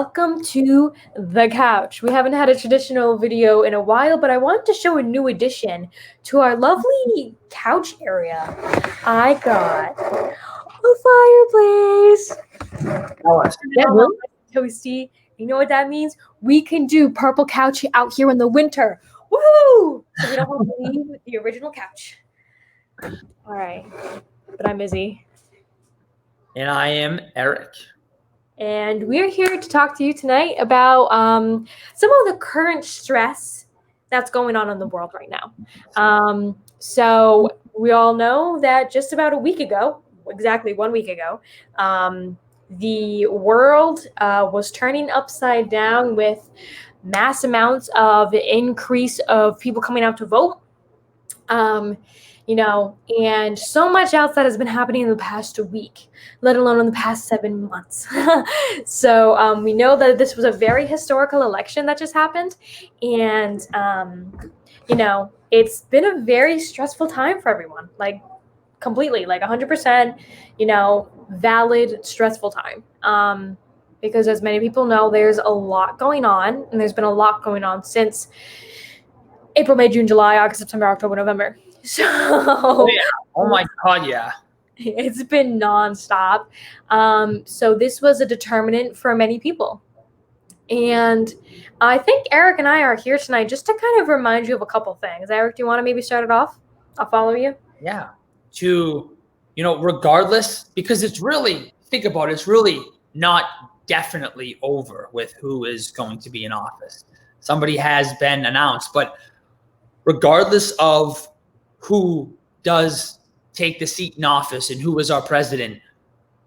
welcome to the couch. We haven't had a traditional video in a while, but I wanted to show a new addition to our lovely couch area. I got a fireplace. Tell us. Yeah, well, toasty. You know what that means? We can do purple couch out here in the winter. Woohoo! So we don't have to leave the original couch. All right, but I'm Izzy. And I am Eric. And we're here to talk to you tonight about some of the current stress that's going on in the world right now. So we all know that just about a week ago, exactly 1 week ago, the world was turning upside down with mass amounts of increase of people coming out to vote. And so much else that has been happening in the past week, let alone in the past 7 months. So we know that this was a very historical election that just happened. And, it's been a very stressful time for everyone, like completely, like 100%, valid, stressful time. Because as many people know, there's a lot going on, and there's been a lot going on since April, May, June, July, August, September, October, November. So, Oh my God, yeah. It's been nonstop. So this was a determinant for many people. And I think Eric and I are here tonight just to kind of remind you of a couple things. Eric, do you want to maybe start it off? I'll follow you. Yeah. Regardless, because it's really, think about it, it's really not definitely over with who is going to be in office. Somebody has been announced, but regardless of who does take the seat in office and who is our president,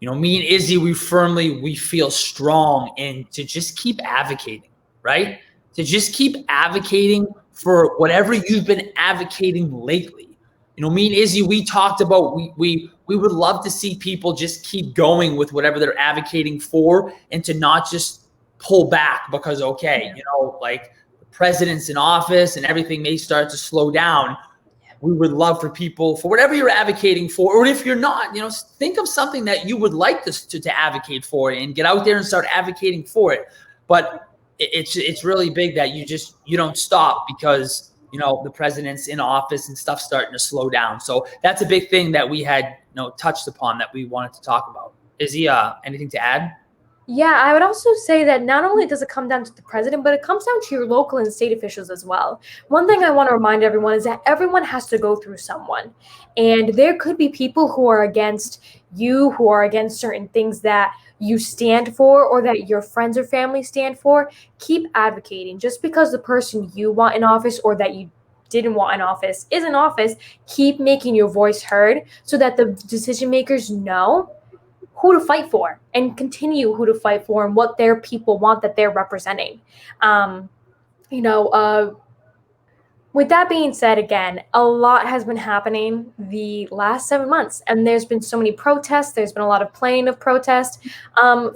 me and Izzy, we feel strong in to just keep advocating, right? To just keep advocating for whatever you've been advocating lately. Me and Izzy, we talked about, we would love to see people just keep going with whatever they're advocating for and to not just pull back because, like the president's in office and everything may start to slow down. We would love for people, for whatever you're advocating for, or if you're not, think of something that you would like to advocate for and get out there and start advocating for it. But it's really big that you don't stop because, the president's in office and stuff's starting to slow down. So that's a big thing that we had, touched upon that we wanted to talk about. Izzy, anything to add? Yeah, I would also say that not only does it come down to the president, but it comes down to your local and state officials as well. One thing I want to remind everyone is that everyone has to go through someone. And there could be people who are against you, who are against certain things that you stand for or that your friends or family stand for. Keep advocating. Just because the person you want in office or that you didn't want in office is in office, keep making your voice heard so that the decision makers know who to fight for and continue who to fight for and what their people want that they're representing. With that being said, again, a lot has been happening the last 7 months, and there's been so many protests. There's been a lot of playing of protest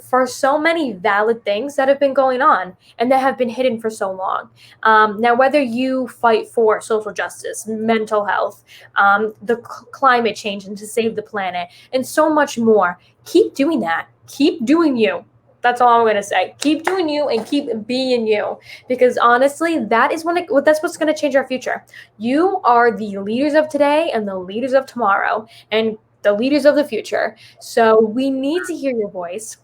for so many valid things that have been going on and that have been hidden for so long. Now, whether you fight for social justice, mental health, the climate change and to save the planet, and so much more, keep doing that. Keep doing you. That's all I'm going to say. Keep doing you and keep being you. Because honestly, that's what's going to change our future. You are the leaders of today and the leaders of tomorrow and the leaders of the future. So we need to hear your voice.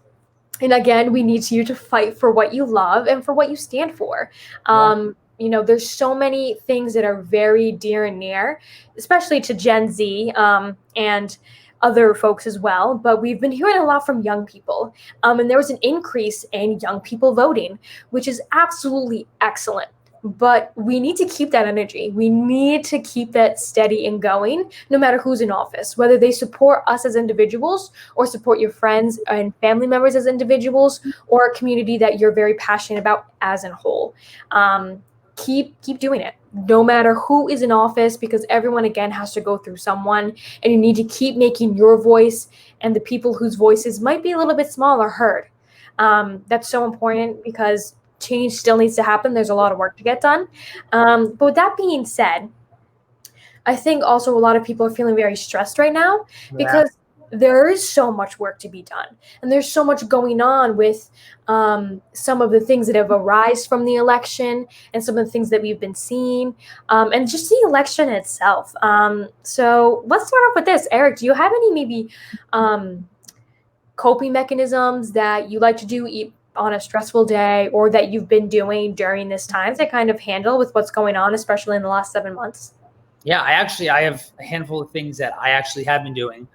And again, we need you to fight for what you love and for what you stand for. There's so many things that are very dear and near, especially to Gen Z and other folks as well, but we've been hearing a lot from young people. And there was an increase in young people voting, which is absolutely excellent. But we need to keep that energy. We need to keep that steady and going, no matter who's in office, whether they support us as individuals or support your friends and family members as individuals or a community that you're very passionate about as a whole. Keep doing it, no matter who is in office, because everyone, again, has to go through someone, and you need to keep making your voice and the people whose voices might be a little bit smaller heard. That's so important because change still needs to happen. There's a lot of work to get done. But with that being said, I think also a lot of people are feeling very stressed right now because there is so much work to be done, and there's so much going on with some of the things that have arisen from the election and some of the things that we've been seeing, and just the election itself. So let's start off with this. Eric, do you have any maybe coping mechanisms that you like to do on a stressful day, or that you've been doing during this time to kind of handle with what's going on, especially in the last 7 months? Yeah, I have a handful of things that I actually have been doing.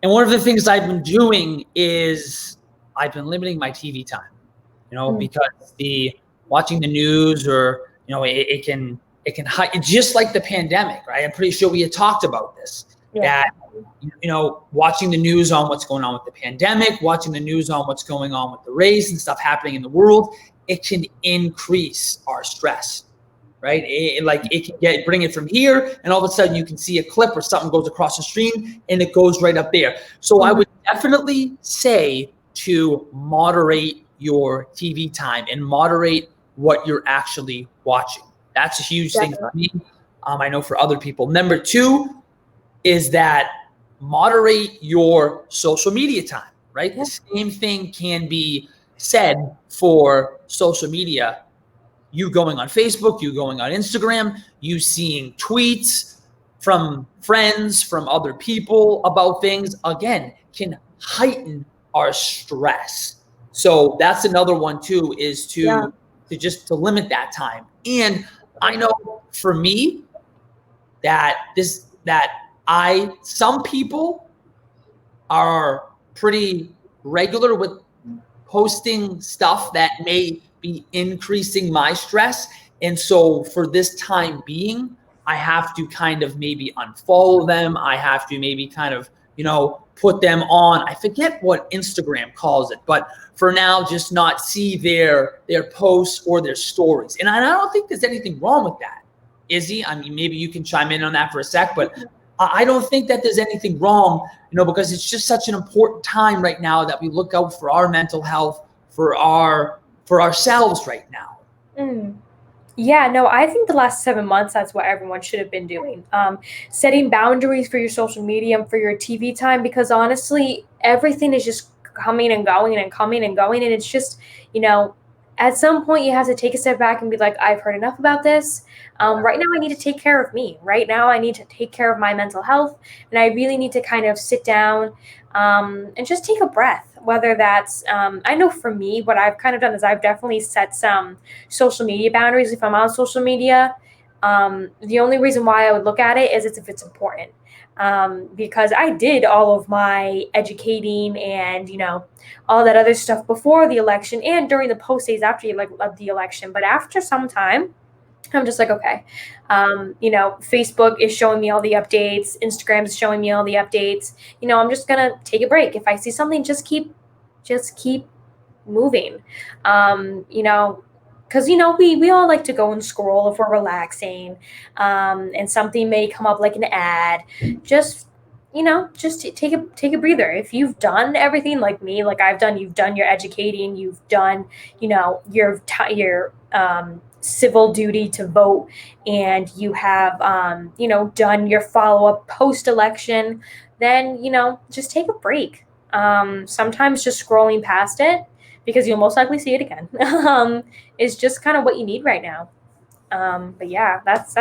And one of the things I've been doing is I've been limiting my TV time, because watching the news, or, it can just like the pandemic, right? I'm pretty sure we had talked about this, that, watching the news on what's going on with the pandemic, watching the news on what's going on with the race and stuff happening in the world, it can increase our stress. Right? It can bring it from here, and all of a sudden you can see a clip or something goes across the screen and it goes right up there. So I would definitely say to moderate your TV time and moderate what you're actually watching. That's a huge thing for me. I know for other people. Number 2 is that moderate your social media time, right? Yeah. The same thing can be said for social media. You going on Facebook, you going on Instagram, you seeing tweets from friends, from other people about things, again, can heighten our stress. So that's another one too, is to just to limit that time. And I know for me some people are pretty regular with posting stuff that may be increasing my stress. And so for this time being, I have to kind of maybe unfollow them. I have to maybe kind of, put them on, I forget what Instagram calls it, but for now, just not see their posts or their stories. And I don't think there's anything wrong with that. Izzy, I mean, maybe you can chime in on that for a sec, but I don't think that there's anything wrong, because it's just such an important time right now that we look out for our mental health, for ourselves right now. Yeah, no, I think the last 7 months, that's what everyone should have been doing. Setting boundaries for your social media and for your TV time, because honestly, everything is just coming and going and coming and going. And it's just, at some point you have to take a step back and be like, I've heard enough about this. Right now I need to take care of me. Right now I need to take care of my mental health. And I really need to kind of sit down and just take a breath. Whether that's, I know for me, what I've kind of done is I've definitely set some social media boundaries. If I'm on social media, the only reason why I would look at it is if it's important. Because I did all of my educating and, all that other stuff before the election and during the post days after of the election. But after some time, I'm just like, okay, Facebook is showing me all the updates. Instagram is showing me all the updates. I'm just going to take a break. If I see something, just keep moving. Because, we all like to go and scroll if we're relaxing, and something may come up like an ad. Just take a breather. If you've done everything like me, like I've done, you've done your educating, you've done, your civil duty to vote, and you have, done your follow-up post-election, then, just take a break. Sometimes just scrolling past it, because you'll most likely see it again, is just kind of what you need right now. But yeah, that's,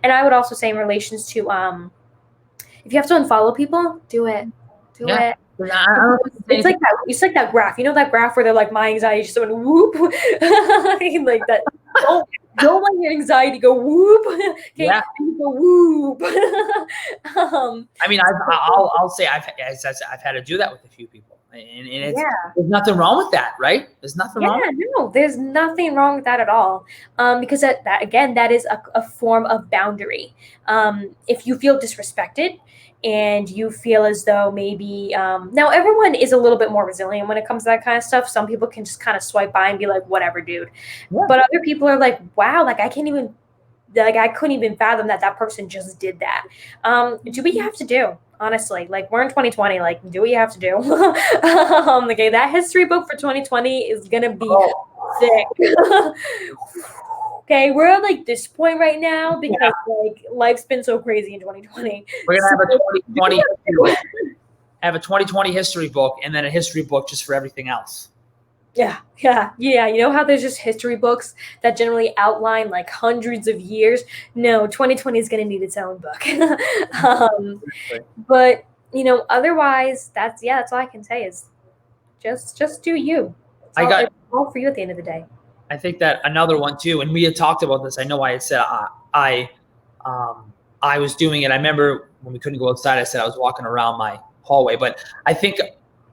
and I would also say in relations to, if you have to unfollow people, do it. It's like that. It's like that graph. That graph where they're like, my anxiety just went whoop, like that. Don't let your anxiety go whoop. Okay, go whoop. I mean, I'll say I've had to do that with a few people, and there's nothing wrong with that, right? There's nothing wrong. Yeah, no, there's nothing wrong with that at all. Because that again, that is a form of boundary. If you feel disrespected, and you feel as though maybe now everyone is a little bit more resilient when it comes to that kind of stuff. Some people can just kind of swipe by and be like, whatever, dude. Yeah. But other people are like, wow, like I couldn't even fathom that person just did that. Do what you have to do, honestly. Like, we're in 2020, like, do what you have to do. Okay, that history book for 2020 is gonna be thick. Okay, we're at like this point right now because like life's been so crazy in 2020. We're gonna have a 2020. have a 2020 history book and then a history book just for everything else. Yeah. You know how there's just history books that generally outline like hundreds of years? No, 2020 is going to need its own book. But, otherwise, that's all I can say is just do you. It's all for you at the end of the day. I think that another one too, and we had talked about this. I know I had said I was doing it. I remember when we couldn't go outside, I said I was walking around my hallway. But I think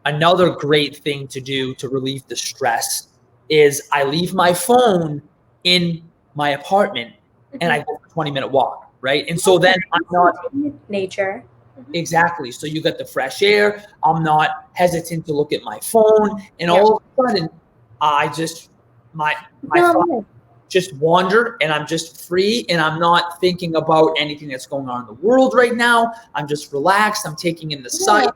another great thing to do to relieve the stress is I leave my phone in my apartment and I go for a 20-minute walk, right? And so then I'm not nature. Exactly. So you get the fresh air. I'm not hesitant to look at my phone, and all of a sudden, I just my thoughts just wander, and I'm just free, and I'm not thinking about anything that's going on in the world right now. I'm just relaxed. I'm taking in the sight,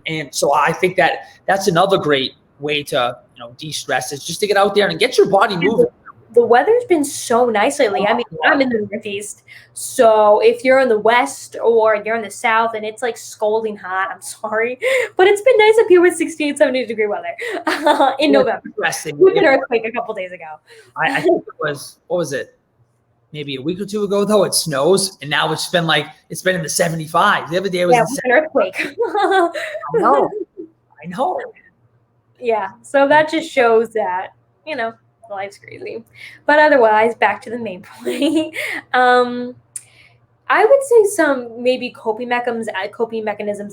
and so I think that that's another great way to de-stress is just to get out there and get your body moving. The weather's been so nice lately. I mean, I'm in the Northeast, so if you're in the West or you're in the South and it's like scalding hot, I'm sorry, but it's been nice up here with 68, 70-degree weather in November. We had an earthquake a couple days ago. I think it was, what was it? Maybe a week or two ago, though, it snows, and now it's been in the 75s. The other day it was an earthquake. I know. Yeah, so that just shows that, life's crazy. But otherwise, back to the main point. I would say some maybe coping mechanisms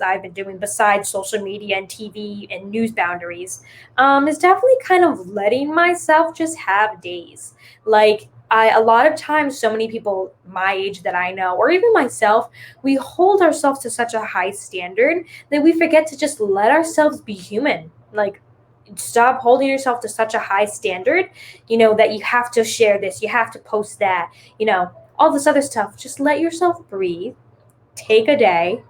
I've been doing besides social media and TV and news boundaries is definitely kind of letting myself just have days. Like a lot of times, so many people my age that I know, or even myself, we hold ourselves to such a high standard that we forget to just let ourselves be human. Like, stop holding yourself to such a high standard, that you have to share this, you have to post that, all this other stuff. Just let yourself breathe. Take a day.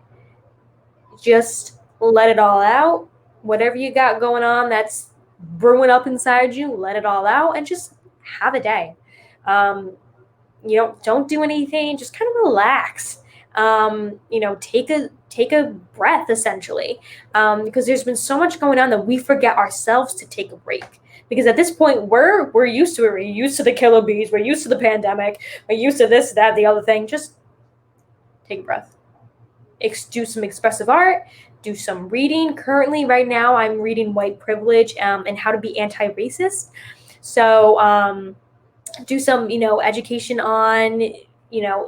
Just let it all out. Whatever you got going on that's brewing up inside you, let it all out and just have a day. Don't do anything. Just kind of relax. Take a breath, essentially, because there's been so much going on that we forget ourselves to take a break. Because at this point, we're used to it. We're used to the killer bees. We're used to the pandemic. We're used to this, that, the other thing. Just take a breath. Do some expressive art. Do some reading. Currently, right now, I'm reading White Privilege and How to Be Anti-Racist. So do some, education on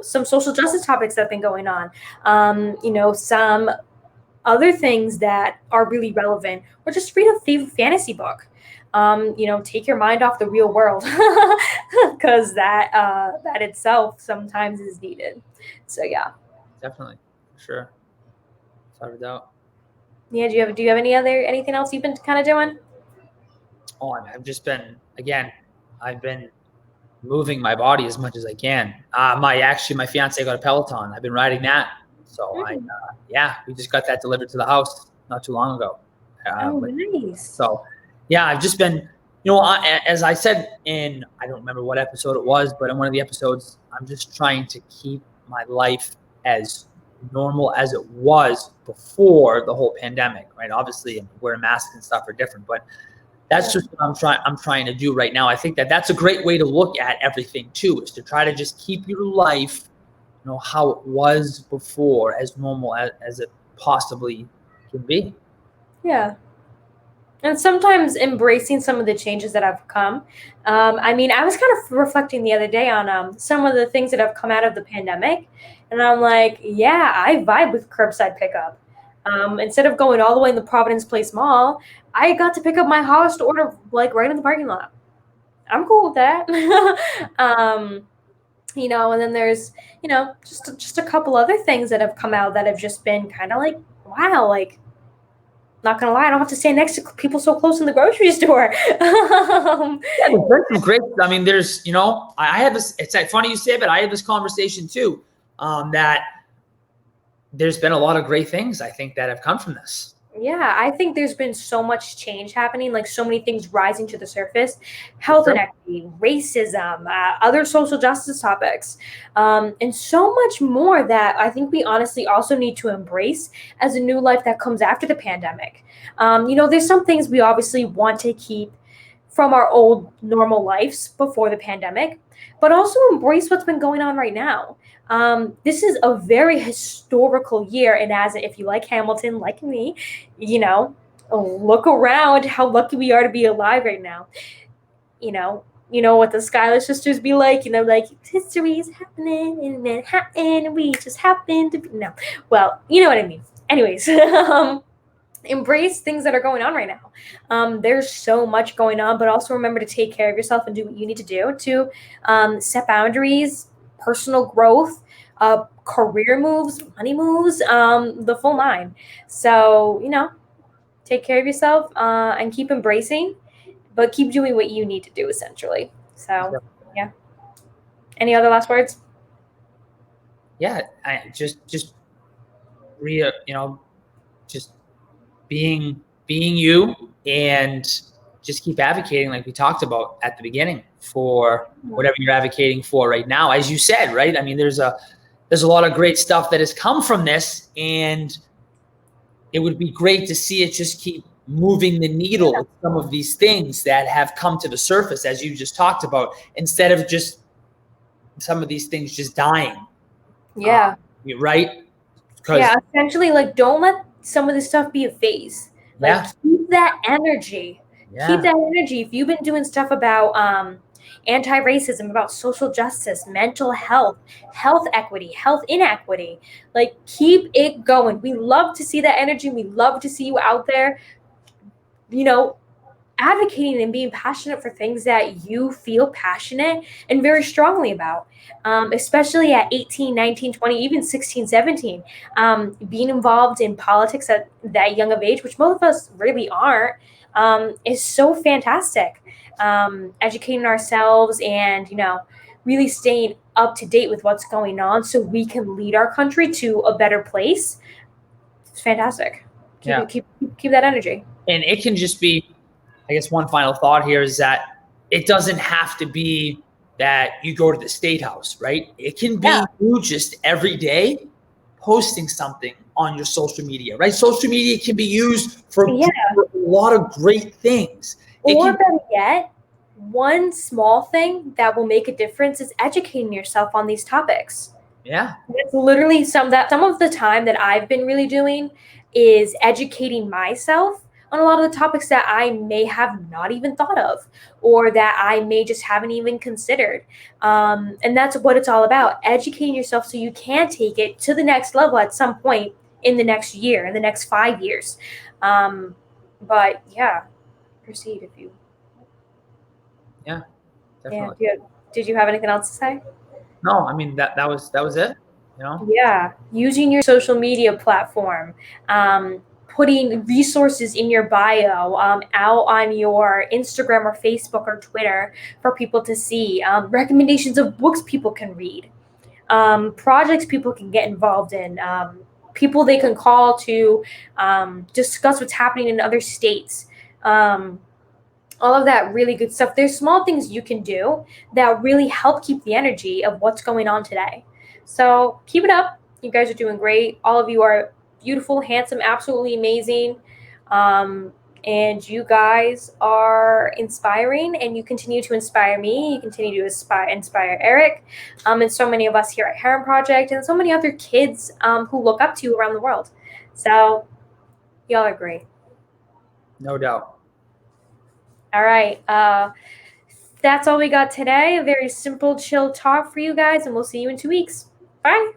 some social justice topics that have been going on, some other things that are really relevant, or just read a favorite fantasy book. Take your mind off the real world because that itself sometimes is needed. So yeah, definitely, for sure, without a doubt. Yeah. Do you have anything else you've been kind of doing? Oh, I've been moving my body as much as I can. My fiance got a Peloton. I've been riding that. So we just got that delivered to the house not too long ago. Nice. So I've just been, as I said in, I don't remember what episode it was, but in one of the episodes, I'm just trying to keep my life as normal as it was before the whole pandemic, right? Obviously, wearing masks and stuff are different, but that's just what I'm trying to do right now. I think that that's a great way to look at everything too, is to try to just keep your life, how it was before, as normal as it possibly can be. Yeah. And sometimes embracing some of the changes that have come. I was kind of reflecting the other day on some of the things that have come out of the pandemic. And I'm like, yeah, I vibe with curbside pickup. Instead of going all the way in the Providence Place Mall, I got to pick up my Hollister order like right in the parking lot. I'm cool with that. And then there's, just a couple other things that have come out that have just been kind of like, wow, like, not gonna lie, I don't have to stand next to people so close in the grocery store. That's great. I mean, there's, I have this, it's funny you say, but I had this conversation too, that there's been a lot of great things I think that have come from this. Yeah, I think there's been so much change happening, like so many things rising to the surface, health Sure. inequity, racism, other social justice topics, and so much more that I think we honestly also need to embrace as a new life that comes after the pandemic. There's some things we obviously want to keep from our old normal lives before the pandemic, but also embrace what's been going on right now. This is a very historical year, and as if you like Hamilton, like me, you know, look around how lucky we are to be alive right now. You know, you know what the Schuyler sisters be like, like history is happening in Manhattan, we just happen to be no. Well, you know what I mean. Anyways, embrace things that are going on right now. There's so much going on, but also remember to take care of yourself and do what you need to do to set boundaries, personal growth, career moves, money moves, the full nine. So, take care of yourself and keep embracing, but keep doing what you need to do essentially. So, yeah. Any other last words? Yeah, I just just being you, and just keep advocating like we talked about at the beginning for whatever you're advocating for right now. As you said, right? I mean, there's a lot of great stuff that has come from this, and it would be great to see it just keep moving the needle with some of these things that have come to the surface, as you just talked about, instead of just some of these things just dying. Yeah. Right? Yeah, essentially, like, don't let some of this stuff be a phase. Like, Yeah. keep that energy. Keep Yeah. that energy. If you've been doing stuff about anti-racism, about social justice, mental health, health equity, health inequity, like, keep it going. We love to see that energy. We love to see you out there, you know, advocating and being passionate for things that you feel passionate and very strongly about, especially at 18, 19, 20, even 16, 17. Being involved in politics at that young of age, which most of us really aren't, is so fantastic. Educating ourselves and, really staying up to date with what's going on so we can lead our country to a better place. It's fantastic. Yeah. Keep that energy. And it can just be, I guess one final thought here is that it doesn't have to be that you go to the State House, right? It can be you just every day posting something on your social media, right? Social media can be used for a lot of great things. Or better yet, one small thing that will make a difference is educating yourself on these topics. Yeah. It's literally some of the time that I've been really doing is educating myself on a lot of the topics that I may have not even thought of, or that I may just haven't even considered. And that's what it's all about, educating yourself so you can take it to the next level at some point in the next year, in the next 5 years. But yeah, proceed if you. Yeah, definitely. Yeah. Did you have anything else to say? No, I mean that was it. Yeah, using your social media platform, putting resources in your bio, out on your Instagram or Facebook or Twitter for people to see, recommendations of books people can read, projects people can get involved in, people they can call to discuss what's happening in other states. All of that really good stuff. There's small things you can do that really help keep the energy of what's going on today. So keep it up. You guys are doing great. All of you are beautiful, handsome, absolutely amazing. And you guys are inspiring, and you continue to inspire me. You continue to inspire Eric, and so many of us here at Herren Project, and so many other kids who look up to you around the world. So y'all are great. No doubt. All right. That's all we got today. A very simple, chill talk for you guys, and we'll see you in 2 weeks. Bye.